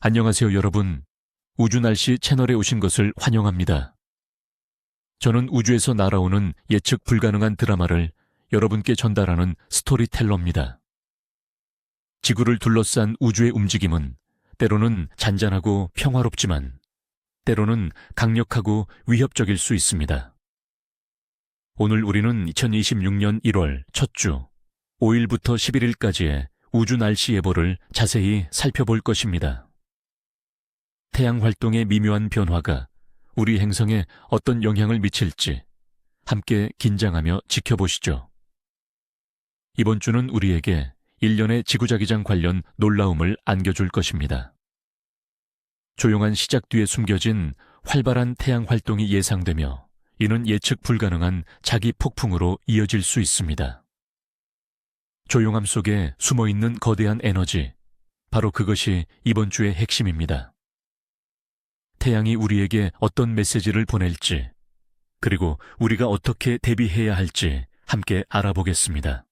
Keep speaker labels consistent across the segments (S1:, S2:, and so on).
S1: 안녕하세요, 여러분. 우주날씨 채널에 오신 것을 환영합니다. 저는 우주에서 날아오는 예측 불가능한 드라마를 여러분께 전달하는 스토리텔러입니다. 지구를 둘러싼 우주의 움직임은 때로는 잔잔하고 평화롭지만 때로는 강력하고 위협적일 수 있습니다. 오늘 우리는 2026년 1월 첫 주 5일부터 11일까지의 우주 날씨 예보를 자세히 살펴볼 것입니다. 태양 활동의 미묘한 변화가 우리 행성에 어떤 영향을 미칠지 함께 긴장하며 지켜보시죠. 이번 주는 우리에게 일련의 지구자기장 관련 놀라움을 안겨줄 것입니다. 조용한 시작 뒤에 숨겨진 활발한 태양 활동이 예상되며 이는 예측 불가능한 자기 폭풍으로 이어질 수 있습니다. 조용함 속에 숨어있는 거대한 에너지, 바로 그것이 이번 주의 핵심입니다. 태양이 우리에게 어떤 메시지를 보낼지, 그리고 우리가 어떻게 대비해야 할지 함께 알아보겠습니다.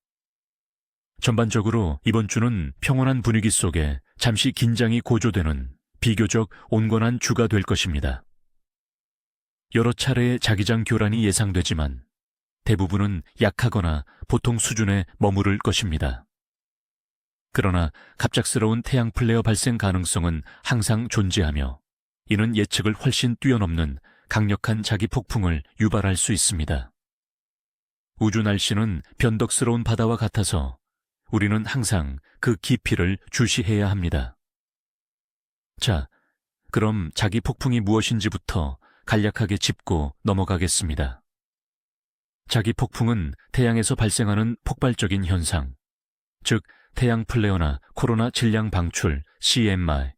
S1: 전반적으로 이번 주는 평온한 분위기 속에 잠시 긴장이 고조되는 비교적 온건한 주가 될 것입니다. 여러 차례의 자기장 교란이 예상되지만 대부분은 약하거나 보통 수준에 머무를 것입니다. 그러나 갑작스러운 태양 플레어 발생 가능성은 항상 존재하며 이는 예측을 훨씬 뛰어넘는 강력한 자기 폭풍을 유발할 수 있습니다. 우주 날씨는 변덕스러운 바다와 같아서 우리는 항상 그 깊이를 주시해야 합니다. 자, 그럼 자기 폭풍이 무엇인지부터 간략하게 짚고 넘어가겠습니다. 자기 폭풍은 태양에서 발생하는 폭발적인 현상, 즉 태양 플레어나 코로나 질량 방출 CMI,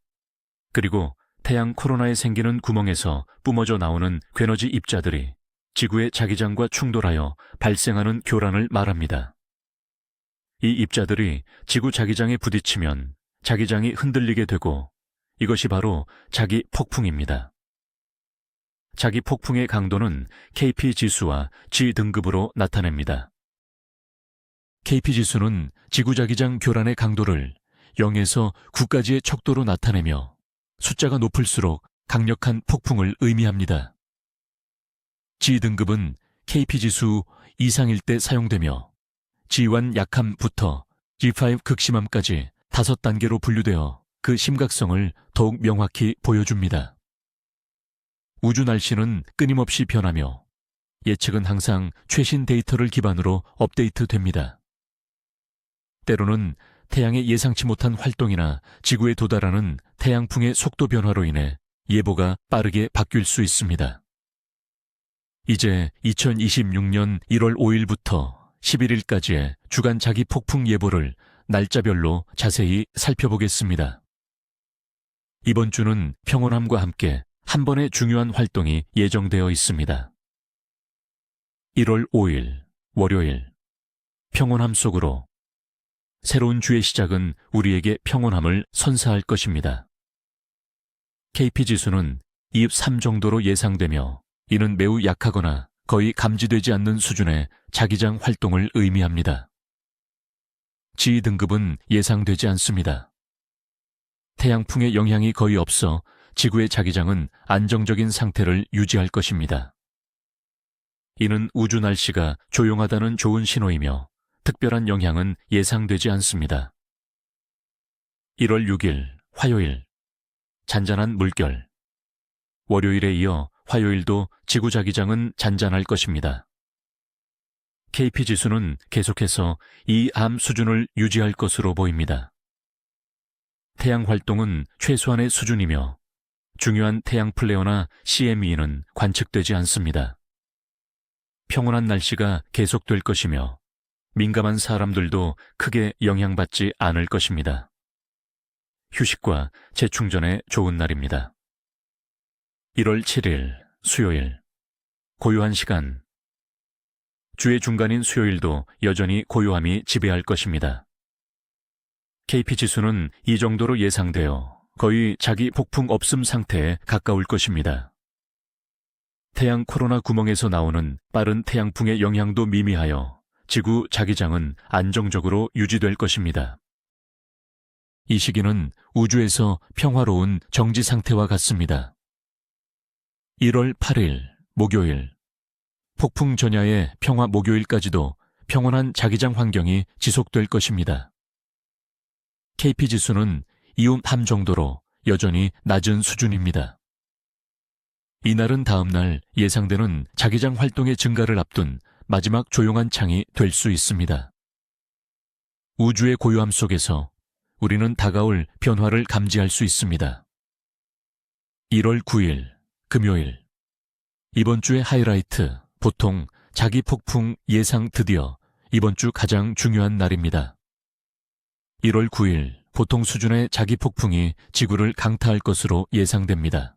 S1: 그리고 태양 코로나에 생기는 구멍에서 뿜어져 나오는 괴너지 입자들이 지구의 자기장과 충돌하여 발생하는 교란을 말합니다. 이 입자들이 지구 자기장에 부딪히면 자기장이 흔들리게 되고 이것이 바로 자기 폭풍입니다. 자기 폭풍의 강도는 KP 지수와 G 등급으로 나타냅니다. KP 지수는 지구 자기장 교란의 강도를 0에서 9까지의 척도로 나타내며 숫자가 높을수록 강력한 폭풍을 의미합니다. G등급은 KP지수 이상일 때 사용되며 G1 약함부터 G5 극심함까지 5단계로 분류되어 그 심각성을 더욱 명확히 보여줍니다. 우주 날씨는 끊임없이 변하며 예측은 항상 최신 데이터를 기반으로 업데이트됩니다. 때로는 태양의 예상치 못한 활동이나 지구에 도달하는 태양풍의 속도 변화로 인해 예보가 빠르게 바뀔 수 있습니다. 이제 2026년 1월 5일부터 11일까지의 주간 자기 폭풍 예보를 날짜별로 자세히 살펴보겠습니다. 이번 주는 평온함과 함께 한 번의 중요한 활동이 예정되어 있습니다. 1월 5일 월요일, 평온함 속으로. 새로운 주의 시작은 우리에게 평온함을 선사할 것입니다. KP지수는 23 정도로 예상되며 이는 매우 약하거나 거의 감지되지 않는 수준의 자기장 활동을 의미합니다. G등급은 예상되지 않습니다. 태양풍의 영향이 거의 없어 지구의 자기장은 안정적인 상태를 유지할 것입니다. 이는 우주 날씨가 조용하다는 좋은 신호이며 특별한 영향은 예상되지 않습니다. 1월 6일 화요일, 잔잔한 물결. 월요일에 이어 화요일도 지구 자기장은 잔잔할 것입니다. KP지수는 계속해서 이 암 수준을 유지할 것으로 보입니다. 태양 활동은 최소한의 수준이며 중요한 태양 플레어나 CME는 관측되지 않습니다. 평온한 날씨가 계속될 것이며 민감한 사람들도 크게 영향받지 않을 것입니다. 휴식과 재충전에 좋은 날입니다. 1월 7일 수요일, 고요한 시간. 주의 중간인 수요일도 여전히 고요함이 지배할 것입니다. KP지수는 이 정도로 예상되어 거의 자기 폭풍 없음 상태에 가까울 것입니다. 태양 코로나 구멍에서 나오는 빠른 태양풍의 영향도 미미하여 지구 자기장은 안정적으로 유지될 것입니다. 이 시기는 우주에서 평화로운 정지 상태와 같습니다. 1월 8일 목요일, 폭풍 전야의 평화 목요일까지도 평온한 자기장 환경이 지속될 것입니다. KP지수는 이온함 정도로 여전히 낮은 수준입니다. 이날은 다음날 예상되는 자기장 활동의 증가를 앞둔 마지막 조용한 창이 될 수 있습니다. 우주의 고요함 속에서 우리는 다가올 변화를 감지할 수 있습니다. 1월 9일 금요일, 이번 주의 하이라이트, 보통 자기 폭풍 예상 드디어 이번 주 가장 중요한 날입니다. 1월 9일 보통 수준의 자기 폭풍이 지구를 강타할 것으로 예상됩니다.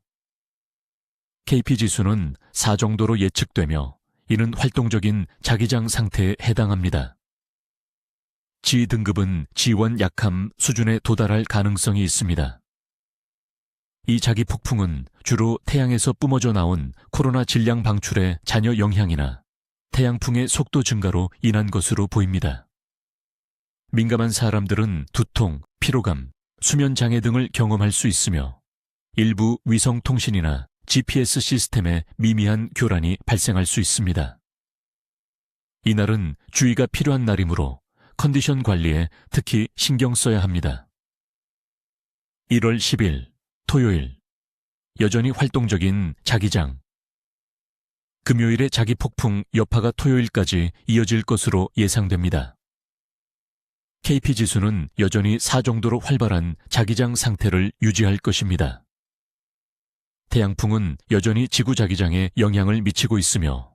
S1: KP지수는 4 정도로 예측되며 이는 활동적인 자기장 상태에 해당합니다. G등급은 G1 약함 수준에 도달할 가능성이 있습니다. 이 자기 폭풍은 주로 태양에서 뿜어져 나온 코로나 질량 방출의 잔여 영향이나 태양풍의 속도 증가로 인한 것으로 보입니다. 민감한 사람들은 두통, 피로감, 수면 장애 등을 경험할 수 있으며 일부 위성 통신이나 GPS 시스템에 미미한 교란이 발생할 수 있습니다. 이날은 주의가 필요한 날이므로 컨디션 관리에 특히 신경 써야 합니다. 1월 10일 토요일, 여전히 활동적인 자기장. 금요일의 자기 폭풍 여파가 토요일까지 이어질 것으로 예상됩니다. KP지수는 여전히 4 정도로 활발한 자기장 상태를 유지할 것입니다. 태양풍은 여전히 지구 자기장에 영향을 미치고 있으며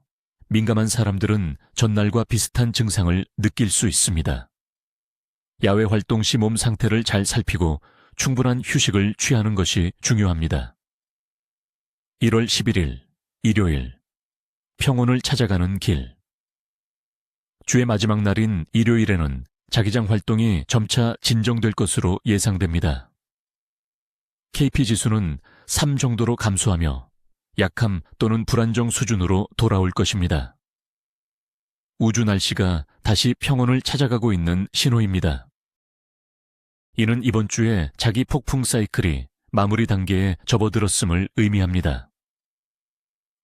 S1: 민감한 사람들은 전날과 비슷한 증상을 느낄 수 있습니다. 야외 활동 시 몸 상태를 잘 살피고 충분한 휴식을 취하는 것이 중요합니다. 1월 11일 일요일, 평온을 찾아가는 길. 주의 마지막 날인 일요일에는 자기장 활동이 점차 진정될 것으로 예상됩니다. KP지수는 3 정도로 감소하며 약함 또는 불안정 수준으로 돌아올 것입니다. 우주 날씨가 다시 평온을 찾아가고 있는 신호입니다. 이는 이번 주에 자기 폭풍 사이클이 마무리 단계에 접어들었음을 의미합니다.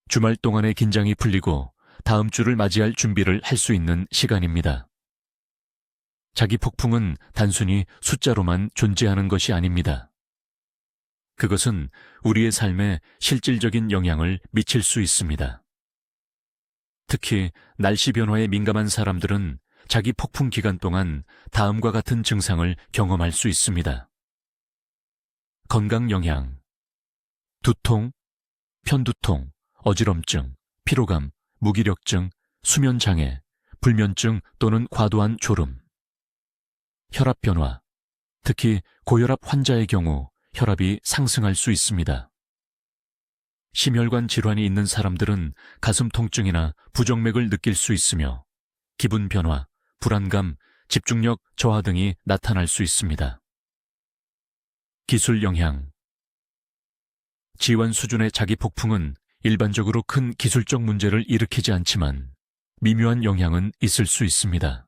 S1: 주말 동안의 긴장이 풀리고 다음 주를 맞이할 준비를 할 수 있는 시간입니다. 자기 폭풍은 단순히 숫자로만 존재하는 것이 아닙니다. 그것은 우리의 삶에 실질적인 영향을 미칠 수 있습니다. 특히 날씨 변화에 민감한 사람들은 자기 폭풍 기간 동안 다음과 같은 증상을 경험할 수 있습니다. 건강 영향, 두통, 편두통, 어지럼증, 피로감, 무기력증, 수면 장애, 불면증 또는 과도한 졸음. 혈압 변화, 특히 고혈압 환자의 경우 혈압이 상승할 수 있습니다. 심혈관 질환이 있는 사람들은 가슴 통증이나 부정맥을 느낄 수 있으며 기분 변화, 불안감, 집중력 저하 등이 나타날 수 있습니다. 기술 영향. G1 수준의 자기 폭풍은 일반적으로 큰 기술적 문제를 일으키지 않지만 미묘한 영향은 있을 수 있습니다.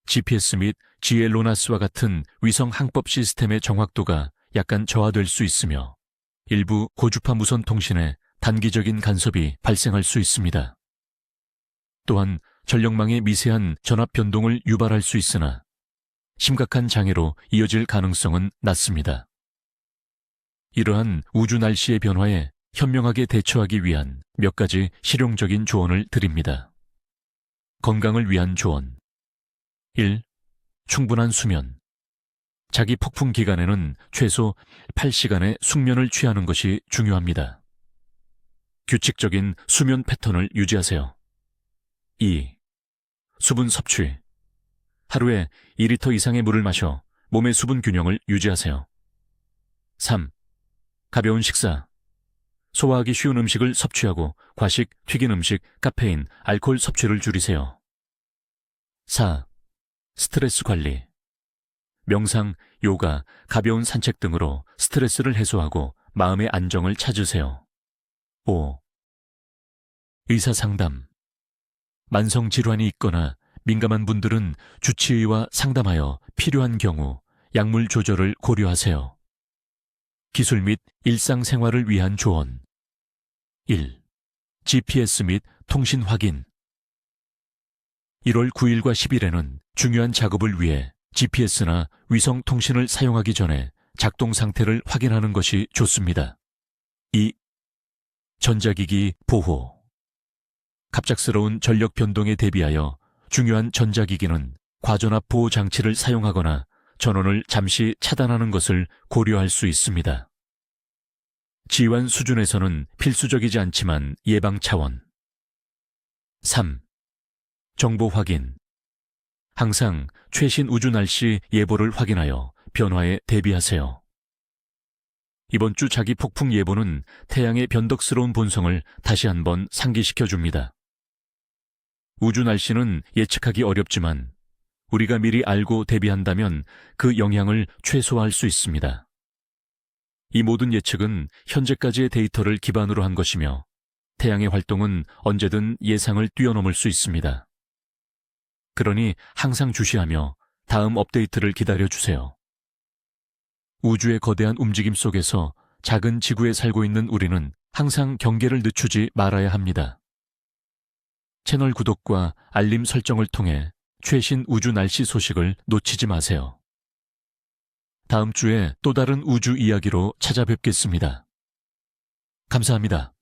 S1: GPS 및 GLONASS와 같은 위성 항법 시스템의 정확도가 약간 저하될 수 있으며 일부 고주파 무선 통신에 단기적인 간섭이 발생할 수 있습니다. 또한 전력망의 미세한 전압 변동을 유발할 수 있으나 심각한 장애로 이어질 가능성은 낮습니다. 이러한 우주 날씨의 변화에 현명하게 대처하기 위한 몇 가지 실용적인 조언을 드립니다. 건강을 위한 조언. 1. 충분한 수면. 자기 폭풍 기간에는 최소 8시간의 숙면을 취하는 것이 중요합니다. 규칙적인 수면 패턴을 유지하세요. 2. 수분 섭취. 하루에 2리터 이상의 물을 마셔 몸의 수분 균형을 유지하세요. 3. 가벼운 식사. 소화하기 쉬운 음식을 섭취하고 과식, 튀긴 음식, 카페인, 알코올 섭취를 줄이세요. 4. 스트레스 관리. 명상, 요가, 가벼운 산책 등으로 스트레스를 해소하고 마음의 안정을 찾으세요. 5. 의사 상담. 만성 질환이 있거나 민감한 분들은 주치의와 상담하여 필요한 경우 약물 조절을 고려하세요. 기술 및 일상생활을 위한 조언. 1. GPS 및 통신 확인. 1월 9일과 10일에는 중요한 작업을 위해 GPS나 위성 통신을 사용하기 전에 작동 상태를 확인하는 것이 좋습니다. 2. 전자기기 보호. 갑작스러운 전력 변동에 대비하여 중요한 전자기기는 과전압 보호 장치를 사용하거나 전원을 잠시 차단하는 것을 고려할 수 있습니다. 지원 수준에서는 필수적이지 않지만 예방 차원. 3. 정보 확인. 항상 최신 우주 날씨 예보를 확인하여 변화에 대비하세요. 이번 주 자기 폭풍 예보는 태양의 변덕스러운 본성을 다시 한번 상기시켜줍니다. 우주 날씨는 예측하기 어렵지만 우리가 미리 알고 대비한다면 그 영향을 최소화할 수 있습니다. 이 모든 예측은 현재까지의 데이터를 기반으로 한 것이며 태양의 활동은 언제든 예상을 뛰어넘을 수 있습니다. 그러니 항상 주시하며 다음 업데이트를 기다려주세요. 우주의 거대한 움직임 속에서 작은 지구에 살고 있는 우리는 항상 경계를 늦추지 말아야 합니다. 채널 구독과 알림 설정을 통해 최신 우주 날씨 소식을 놓치지 마세요. 다음 주에 또 다른 우주 이야기로 찾아뵙겠습니다. 감사합니다.